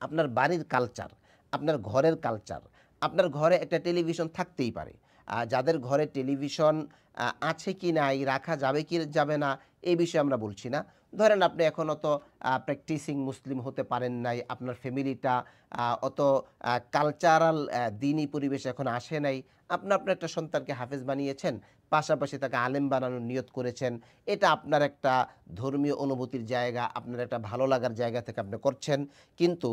আপনার বাড়ির কালচার, আপনার ঘরের কালচার, আপনার ঘরে একটা টেলিভিশন থাকতেই পারে। যাদের ঘরে টেলিভিশন আছে কি নাই, রাখা যাবে কি যাবে না, এই বিষয়ে আমরা বলছি না। ধরেন আপনি এখনও তো প্র্যাকটিসিং মুসলিম হতে পারেন নাই, আপনার ফ্যামিলিটা অত কালচারাল দিনী পরিবেশ এখন আসে নাই। আপনি আপনার একটা সন্তানকে হাফেজ বানিয়েছেন, পাশাপাশি তাকে আলেম বানানোর নিয়ত করেছেন। এটা আপনার একটা ধর্মীয় অনুভূতির জায়গা, আপনার একটা ভালো লাগার জায়গা থেকে আপনি করছেন। কিন্তু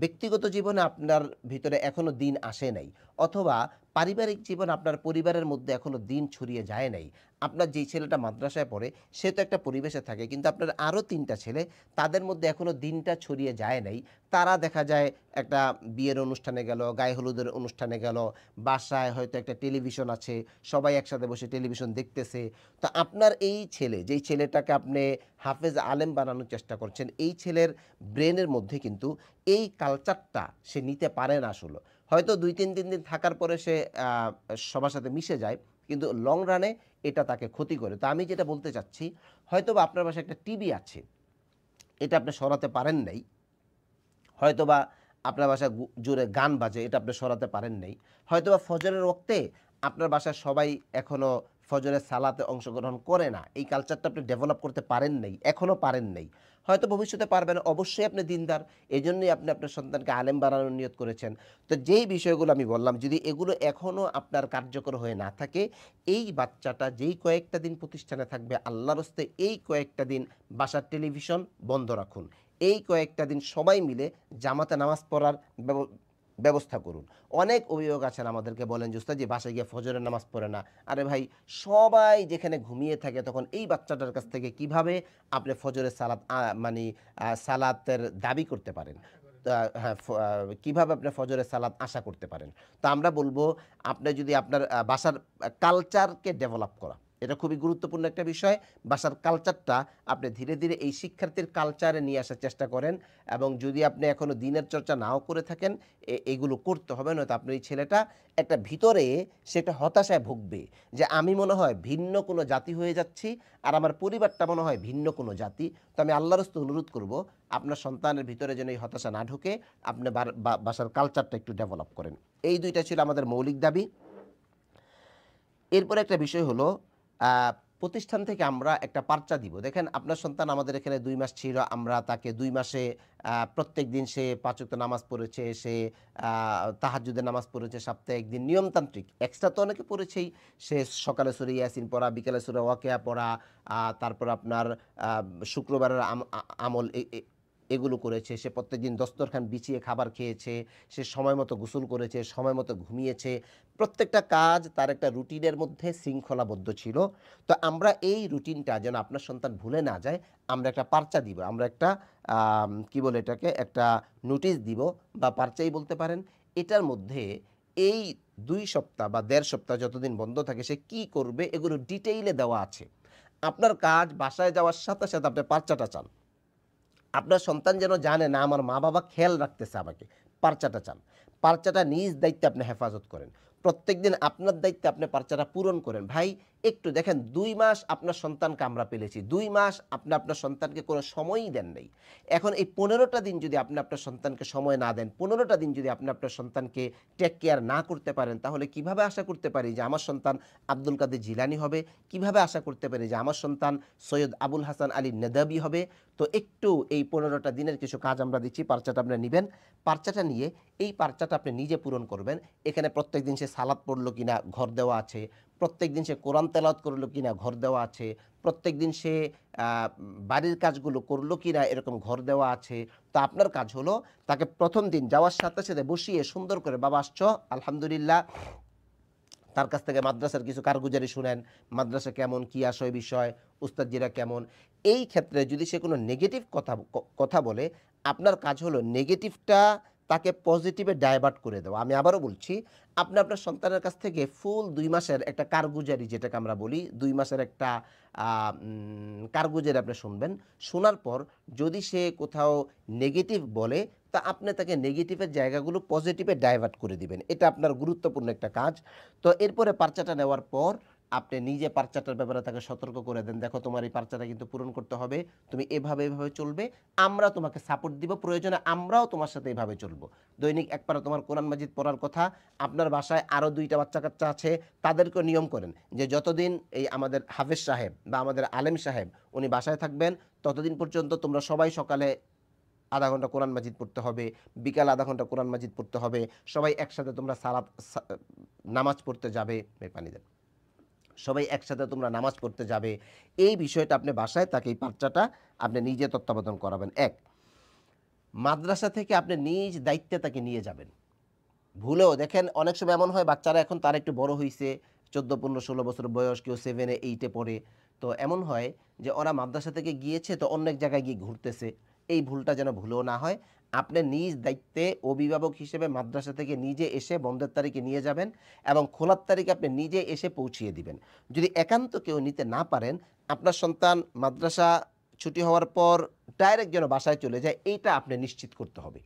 ব্যক্তিগত জীবনে আপনার ভিতরে এখনো দিন আসে নাই, অথবা পারিবারিক জীবন আপনার পরিবারের মধ্যে এখনো দিন ছড়িয়ে যায় নাই। আপনার যেই ছেলেটা মাদ্রাসায় পড়ে সে তো একটা পরিবেশে থাকে, কিন্তু আপনার আরও ৩ টা ছেলে, তাদের মধ্যে এখনো দিনটা ছড়িয়ে যায় নাই। তারা দেখা যায় একটা বিয়ের অনুষ্ঠানে গেল, গায়ে হলুদের অনুষ্ঠানে গেল, বাসায় হয়তো একটা টেলিভিশন আছে, সবাই একসাথে বসে টেলিভিশন দেখতেছে। তো আপনার এই ছেলে, যেই ছেলেটাকে আপনি হাফেজ আলেম বানানোর চেষ্টা করছেন, এই ছেলের ব্রেনের মধ্যে কিন্তু এই কালচারটা সে নিতে পারে না আসলে। হয়তো ২-৩ দিন থাকার পরে সে সবার সাথে মিশে যায়, কিন্তু লং রানে এটা তাকে ক্ষতি করে। তো আমি যেটা বলতে চাচ্ছি, হয়তোবা আপনার বাসায় একটা টিভি আছে, এটা আপনি সরাতে পারেন নাই। হয়তোবা আপনার বাসায় জোরে গান বাজে, এটা আপনি সরাতে পারেন নাই। হয়তোবা ফজরের ওক্তে আপনার বাসায় সবাই এখনো ফজরের সালাতে অংশগ্রহণ করে না। এই কালচারটা আপনি ডেভেলপ করতে পারেন নাই, এখনো পারেন নাই। হয়তো ভবিষ্যতে পারবেন, অবশ্যই আপনি দিনদার। এজন্যই আপনি আপনার সন্তানকে আলেম বানানোর নিয়ত করেছেন। তো যেই বিষয়গুলো আমি বললাম, যদি এগুলো এখনো আপনার কার্যকর হয়ে না থাকে, এই বাচ্চাটা যেই কয়েকটা দিন প্রতিষ্ঠানে থাকবে, আল্লাহর হস্তে এই কয়েকটা দিন বাসার টেলিভিশন বন্ধ রাখুন। এই কয়েকটা দিন সবাই মিলে জামাতে নামাজ পড়ার ব্যবস্থা করুন। অনেক অভিভাবক আছেন আমাদেরকে বলেন যে, "উস্তাদ জি বাসায় গিয়ে ফজরের নামাজ পড়ে না।" আরে ভাই, সবাই যেখানে ঘুমিয়ে থাকে তখন এই বাচ্চাটার কাছ থেকে কিভাবে আপনি ফজরের সালাত সালাতের দাবি করতে পারেন? হ্যাঁ, কিভাবে আপনি ফজরের সালাত আশা করতে পারেন? তো আমরা বলব, আপনি যদি আপনার বাসার কালচারকে ডেভেলপ করা, এটা খুবই গুরুত্বপূর্ণ একটা বিষয়। বাসার কালচারটা আপনি ধীরে, ধীরে এই শিক্ষার্থীর কালচারে নিয়ে আসার চেষ্টা করেন, এবং যদি আপনি এখনো দিনের চর্চা নাও করে থাকেন, এগুলো করতে হবে, নয়তো আপনার এই ছেলেটা একটা ভিতরে সেটা হতাশায় ভুগবে যে, আমি মনে হয় ভিন্ন কোনো জাতি হয়ে যাচ্ছি, আর আমার পরিবারটা মনে হয় ভিন্ন কোনো জাতি। তো আমি আল্লাহর হস্তে অনুরোধ করব, আপনার সন্তানের ভিতরে যেন এই হতাশা না ঢুকে, আপনি বাসার কালচারটা একটু ডেভেলপ করেন। এই ২ টা ছিল আমাদের মৌলিক দাবি। এরপরে একটা বিষয় হলো, আ প্রতিষ্ঠান থেকে আমরা একটা পার্চা দিব। দেখেন, আপনার সন্তান আমাদের এখানে ২ মাস ছিল। আমরা তাকে ২ মাসে প্রত্যেকদিন সে ৫ ওয়াক্ত নামাজ পড়েছে, সে আ তাহাজ্জুদের নামাজ পড়েছে সপ্তাহে ১ দিন নিয়মতান্ত্রিক। এক্সট্রা তো অনেকে পড়েছেই। সে সকালে সূরা ইয়াসিন পড়া, বিকালে সূরা ওয়াকিয়া পড়া, তারপর আপনার আ শুক্রবারের আমল এগুলো করেছে। সে প্রত্যেকদিন দস্তরখান বিছিয়ে খাবার খেয়েছে। সে সময়মতো গোসল করেছে, সময়মতো ঘুমিয়েছে। প্রত্যেকটা কাজ তার একটা রুটিনের মধ্যে শৃঙ্খলাবদ্ধ ছিল। তো আমরা এই রুটিনটা যেন আপনার সন্তান ভুলে না যায়, আমরা একটা পার্চা দিব। আমরা একটা কি বলে এটাকে? একটা নোটিশ দিব, বা পার্চাই বলতে পারেন। এটার মধ্যে এই ২ সপ্তাহ বা ১.৫ সপ্তাহ যতদিন বন্ধ থাকে সে কি করবে, এগুলো ডিটেইলে দেওয়া আছে। আপনার কাজ বাসায় যাওয়ার সাথে, সাথে আপনি পার্চাটা চান। আপনার সন্তান যেন জানে, না আমার মা-বাবা খেয়াল রাখতেছে আমাকে। পার্চাটা চান। পার্চাটা নিজ দায়িত্বে আপনি হেফাজত করেন। প্রত্যেকদিন আপনার দায়িত্বে আপনি পার্চাটা পূরণ করেন। ভাই, একটু দেখেন, ২ মাস আপনার সন্তানকে আমরা পেলেছি। ২ মাস আপনি আপনার সন্তানকে কোনো সময়ই দেন নাই। এখন এই ১৫ টা দিন যদি আপনি আপনার সন্তানকে সময় না দেন, ১৫ টা দিন যদি আপনি আপনার সন্তানকে টেক কেয়ার না করতে পারেন, তাহলে কিভাবে আশা করতে পারি যে আমার সন্তান আব্দুল কাদের জিলানী হবে? কিভাবে আশা করতে পারি যে আমার সন্তান সৈয়দ আবুল হাসান আলী নেদবী হবে? তো একটু এই ১৫ টা দিনের কিছু কাজ আমরা দিচ্ছি, পার্চাটা আপনারা নিবেন। পার্চাটা নিয়ে এই পার্চাটা আপনি নিজে পূরণ করবেন। এখানে প্রত্যেকদিন সে সালাত পড়লো কিনা ঘর দেওয়া আছে, প্রত্যেকদিন সে কোরআন তেলাওয়াত করলো কিনা ঘর দেওয়া আছে, প্রত্যেকদিন সে আ বাড়ির কাজগুলো করলো কিনা এরকম ঘর দেওয়া আছে। তো আপনার কাজ হলো, তাকে ১ম দিন যাওয়ার সাথে, সাথে বসিয়ে সুন্দর করে, "বাবা আসছো? আলহামদুলিল্লাহ।" তার কাছ থেকে মাদ্রাসার কিছু কারগুজারি শুনেন। মাদ্রাসা কেমন, কি আশয় বিষয়, উস্তাদজিরা কেমন। এই ক্ষেত্রে যদি সে কোনো নেগেটিভ কথা বলে, আপনার কাজ হলো নেগেটিভটা তাকে পজিটিভে ডাইভার্ট করে দেওয়া। আমি আবারও বলছি, আপনি আপনার সন্তানের কাছ থেকে ফুল ২ মাসের একটা কারগুজারি, যেটাকে আমরা বলি, ২ মাসের একটা কারগুজারি আপনি শুনবেন। শোনার পর যদি সে কোথাও নেগেটিভ বলে, তা আপনি তাকে নেগেটিভের জায়গাগুলো পজিটিভে ডাইভার্ট করে দিবেন। এটা আপনার গুরুত্বপূর্ণ একটা কাজ। তো এরপরে পার্চাটা নেওয়ার পর আপনি নিজে পার্চাটার ব্যাপারে তাকে সতর্ক করে দেন, দেখো তোমার এই পার্চাটা কিন্তু পূরণ করতে হবে, তুমি এভাবে এভাবে চলবে, আমরা তোমাকে সাপোর্ট দিব, প্রয়োজনে আমরাও তোমার সাথে এভাবে চলবো। দৈনিক এক পারা তোমার কোরআন মাজিদ পড়ার কথা। আপনার বাসায় আরও 2টা বাচ্চা কাচ্চা আছে, তাদেরকেও নিয়ম করেন যে যতদিন এই আমাদের হাফেজ সাহেব বা আমাদের আলেম সাহেব উনি বাসায় থাকবেন, ততদিন পর্যন্ত তোমরা সবাই সকালে আধা ঘন্টা কোরআন মাজিদ পড়তে হবে, বিকাল আধা ঘন্টা কোরআন মাজিদ পড়তে হবে, সবাই একসাথে তোমরা নামাজ পড়তে যাবে, পানি দেন, সবাই একসাথে তোমরা নামাজ পড়তে যাবে। এই বিষয়টা আপনি বাসায় তাকে এই বাচ্চাটা আপনি নিজে তত্ত্বাবধান করাবেন। এক, মাদ্রাসা থেকে আপনি নিজ দায়িত্বে তাকে নিয়ে যাবেন। ভুলেও দেখেন অনেক সময় এমন হয় বাচ্চারা এখন তার একটু বড় হয়েছে, 14, 15, 16 বছর বয়স, কেউ 7-এ 8-এ পড়ে, তো এমন হয় যে ওরা মাদ্রাসা থেকে গিয়েছে তো অনেক জায়গায় গিয়ে ঘুরতেছে। এই ভুলটা যেন ভুলেও না হয়। আপনি নিজ দায়িত্বে অভিভাবক হিসেবে মাদ্রাসা থেকে নিজে এসে বন্ধের তারিখে নিয়ে যাবেন এবং খোলার তারিখে আপনি নিজে এসে পৌঁছিয়ে দিবেন। যদি একান্ত কেউ নিতে না পারেন, আপনার সন্তান মাদ্রাসা ছুটি হওয়ার পর ডাইরেক্ট যেন বাসায় চলে যায়, এইটা আপনি নিশ্চিত করতে হবে।